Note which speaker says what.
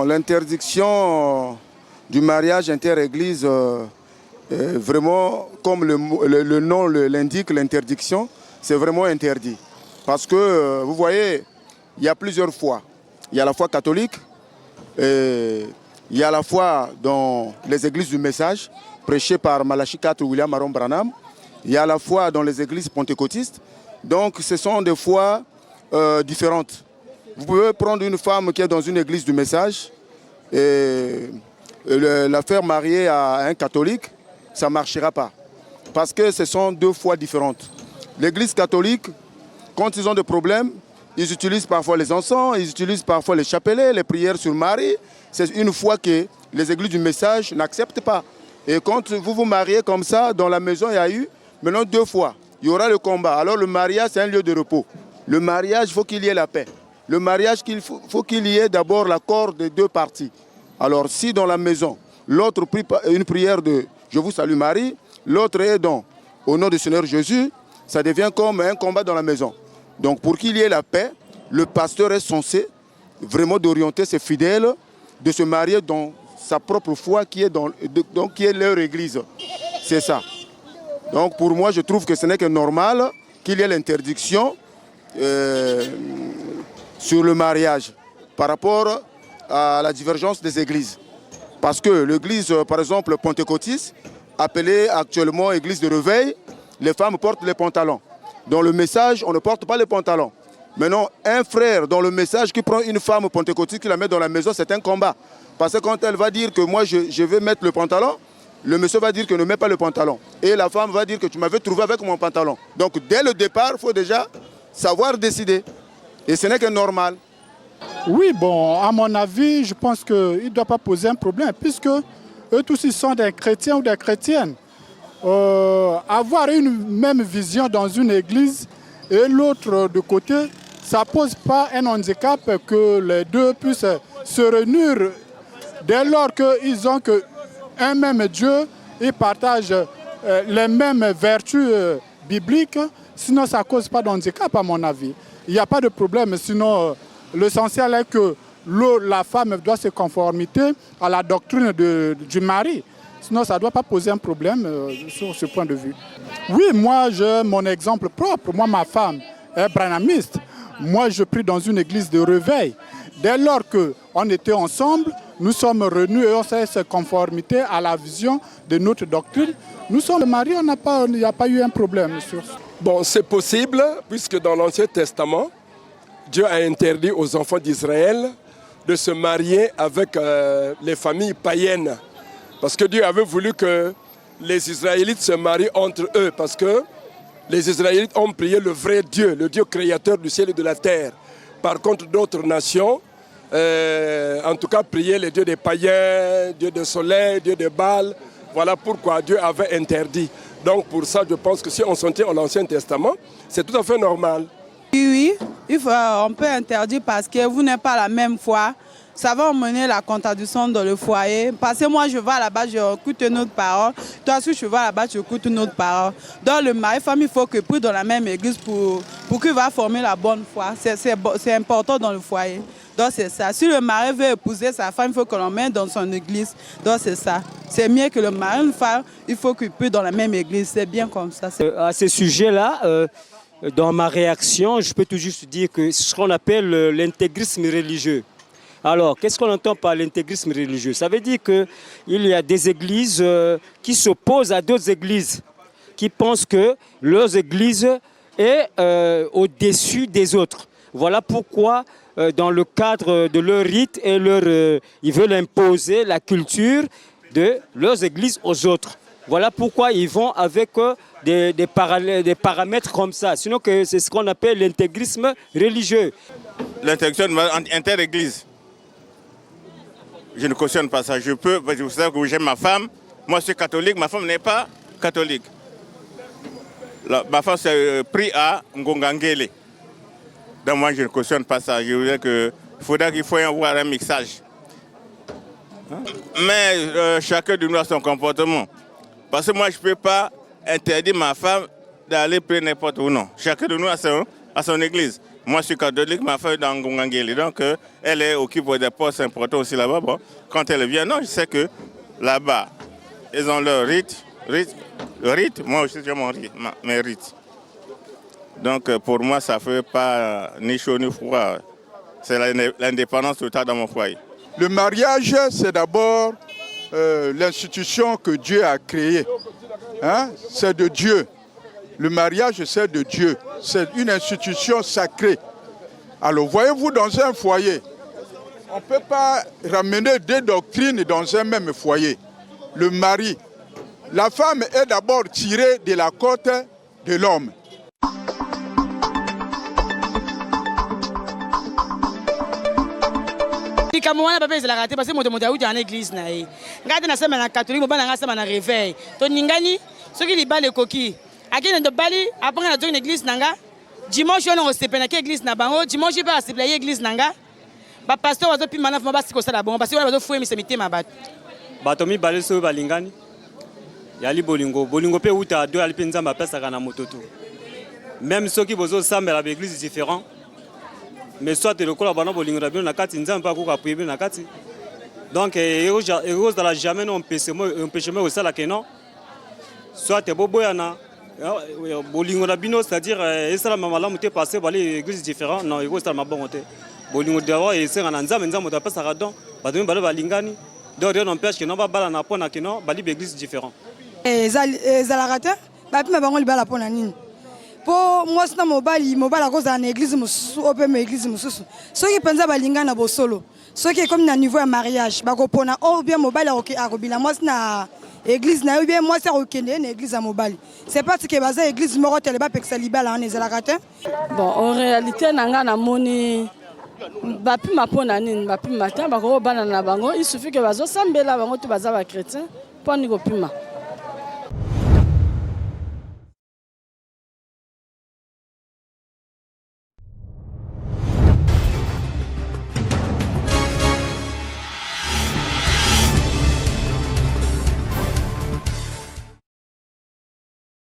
Speaker 1: Bon, l'interdiction du mariage inter-église, vraiment, comme le nom l'indique, l'interdiction, c'est vraiment interdit. Parce que, vous voyez, il y a plusieurs foi. Il y a la foi catholique, et il y a la foi dans les églises du message, prêchées par Malachi IV ou William Aaron Branham. Il y a la foi dans les églises pentecôtistes. Donc, ce sont des foi différentes. Vous pouvez prendre une femme qui est dans une église du message et la faire marier à un catholique, ça ne marchera pas. Parce que ce sont deux foi différentes. L'église catholique, quand ils ont des problèmes, ils utilisent parfois les encens, ils utilisent parfois les chapelets, les prières sur Marie. C'est une foi que les églises du message n'acceptent pas. Et quand vous vous mariez comme ça, dans la maison, il y a eu maintenant 2 fois. Il y aura le combat. Alors le mariage, c'est un lieu de repos. Le mariage, il faut qu'il y ait la paix. Le mariage, il faut qu'il y ait d'abord l'accord des 2 parties. Alors si dans la maison, l'autre prie une prière de « Je vous salue Marie », l'autre est dans « Au nom du Seigneur Jésus », ça devient comme un combat dans la maison. Donc pour qu'il y ait la paix, le pasteur est censé vraiment d'orienter ses fidèles, de se marier dans sa propre foi qui est, qui est leur église. C'est ça. Donc pour moi, je trouve que ce n'est que normal qu'il y ait l'interdiction sur le mariage par rapport à la divergence des églises. Parce que l'église, par exemple, pentecôtiste, appelée actuellement église de réveil, les femmes portent les pantalons. Dans le message, on ne porte pas les pantalons. Maintenant, un frère dans le message qui prend une femme pentecôtiste, qui la met dans la maison, c'est un combat. Parce que quand elle va dire que moi je vais mettre le pantalon, le monsieur va dire que ne met pas le pantalon. Et la femme va dire que tu m'avais trouvé avec mon pantalon. Donc dès le départ, il faut déjà savoir décider. Et ce n'est que normal.
Speaker 2: Oui, bon, à mon avis, je pense qu'il ne doit pas poser un problème, puisque eux tous ils sont des chrétiens ou des chrétiennes. Avoir une même vision dans une église et l'autre de côté, ça ne pose pas un handicap que les deux puissent se réunir dès lors qu'ils ont un même Dieu, ils partagent les mêmes vertus bibliques, sinon ça ne cause pas de handicap à mon avis. Il n'y a pas de problème, sinon l'essentiel est que la femme doit se conformer à la doctrine du mari. Sinon, ça ne doit pas poser un problème sur ce point de vue. Oui, moi, j'ai mon exemple propre. Moi, ma femme est branhamiste. Moi, je prie dans une église de réveil. Dès lors qu'on était ensemble, nous sommes réunis et on s'est conformité à la vision de notre doctrine. Nous sommes mariés, il n'y a pas eu un problème sur ça.
Speaker 3: Bon, c'est possible, puisque dans l'Ancien Testament, Dieu a interdit aux enfants d'Israël de se marier avec les familles païennes. Parce que Dieu avait voulu que les Israélites se marient entre eux. Parce que les Israélites ont prié le vrai Dieu, le Dieu créateur du ciel et de la terre. Par contre, d'autres nations, en tout cas, priaient les dieux des païens, dieux du soleil, dieux de Baal. Voilà pourquoi Dieu avait interdit. Donc pour ça, je pense que si on s'en tient à l'Ancien Testament, c'est tout à fait normal.
Speaker 4: Oui, on peut interdire parce que vous n'êtes pas la même foi. Ça va emmener la contradiction dans le foyer. Parce que moi, je vais là-bas, j'écoute une autre parole. Toi, si je vais là-bas, tu écoutes une autre parole. Dans le mari, famille, il faut que prie dans la même église pour qu'il va former la bonne foi. C'est important dans le foyer. Donc, c'est ça. Si le mari veut épouser sa femme, il faut qu'on l'emmène dans son église. Donc, c'est ça. C'est mieux que le mari, une femme, il faut qu'il prie dans la même église. C'est bien comme ça.
Speaker 5: À ce sujet-là, dans ma réaction, je peux tout juste dire que c'est ce qu'on appelle l'intégrisme religieux. Alors, qu'est-ce qu'on entend par l'intégrisme religieux? Ça veut dire qu'il y a des églises qui s'opposent à d'autres églises, qui pensent que leurs églises est au-dessus des autres. Voilà pourquoi, dans le cadre de leur rite, ils veulent imposer la culture de leurs églises aux autres. Voilà pourquoi ils vont avec des paramètres comme ça. Sinon, c'est ce qu'on appelle l'intégrisme religieux.
Speaker 6: L'intégration inter-église. Je ne cautionne pas ça. Je peux, parce que vous savez que j'aime ma femme. Moi, je suis catholique, ma femme n'est pas catholique. Ma femme s'est pris à Ngongangele. Donc moi, je ne cautionne pas ça. Je veux dire qu'il faudra qu'il faut avoir un mixage. Mais chacun de nous a son comportement. Parce que moi, je ne peux pas interdire ma femme d'aller prier n'importe où, non. Chacun de nous a son église. Moi, je suis catholique, ma femme est dans Ngongangeli. Donc, elle occupe des postes importants aussi là-bas. Bon, quand elle vient, non, je sais que là-bas, ils ont leur rite. Moi aussi, j'ai mes rites. Donc, pour moi, ça ne fait pas ni chaud ni froid. C'est l'indépendance totale dans mon foyer.
Speaker 7: Le mariage, c'est d'abord l'institution que Dieu a créée. Hein? C'est de Dieu. Le mariage, c'est de Dieu. C'est une institution sacrée. Alors, voyez-vous, dans un foyer, on ne peut pas ramener deux doctrines dans un même foyer. Le mari, la femme est d'abord tirée de la côte de l'homme.
Speaker 8: Kamwana papa ezala raté parce que moto auti en église na ye. Ngati na sema na catholique mobala nga sema na réveil. To ningani soki libale koki. Akene ndo bali après na joine église nanga. Dimanche on se pena ke église na bango, dimanche pa se player église nanga. Ba pasteur wazo pi mana fuma ba siko sala bon parce que wazo foué mi se mitema bat.
Speaker 5: Bato mi balé so balingani. Yali bolingo pe uta do ali penza ma pesa kana mototo. Même ceux qui bozo sambela ba église différent. Mais soit le col à bolingo na bien na kati nzamba pas ko privé na kati. Donc heureuse dans la jamais non empêchement au sala que non. Soit te boboyana bolingo na bino c'est-à-dire ça mama la muté passer ba les églises différents non heureuse dans ma bonté. Bolingo d'avoir et c'est en nzamba ta pesa radon ba demi ba balingani. Donc on empêche que non ba bala na pona que non ba li églises différents.
Speaker 9: Ezala rata ba pima bango li bala pona nini. Pour moi, c'est mobile à cause d'une église, open église, ceux qui pensent à linga na bosolo, ceux qui comme na niveau de mariage, bakopona ou bien mobile à robila. Moi c'est na église na ou bien moi c'est okende na église à mobile. C'est parce que basé église moro teleba pexaliba là on est à la ratin.
Speaker 10: Bon en réalité nanga na moni bapi mapona nini bapi matin bako bana na bango il suffit que bazo sambela bango tu baza ba chrétien pour ni kopima.